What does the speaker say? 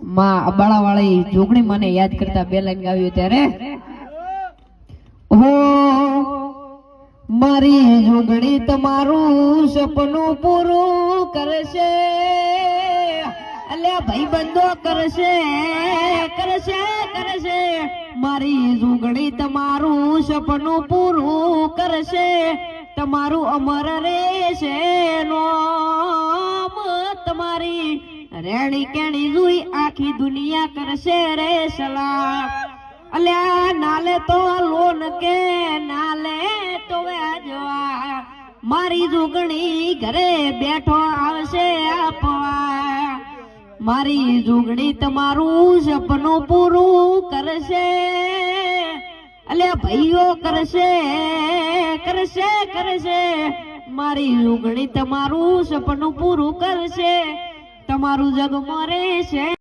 માં અબાળા વાળી જોગણી મને યાદ કરતા બે લાઈન ગાવ્યું ત્યારે હો મારી જોગણી તમારું સપનું પૂરું કરશે, અલ્યા ભાઈ બંધો કરશે કરશે કરશે. મારી જોગણી તમારું સપનું પૂરું કરશે, તમારું અમર રહેશે નોમ. તમારી રેણી કેણી જોઈ આખી દુનિયા કરશે રે સલામ. અલ્યા નાલે તો લોન કે નાલે તો વ્યાજવા, મારી જોગણી ઘરે બેઠો આવશે આપવા. મારી જોગણી તમારું સપનું પૂરું કરશે, અલ્યા ભાઈઓ કરશે કરશે કરશે. મારી જોગણી તમારું સપનું પૂરું કરશે, તમારું જગ મરે છે.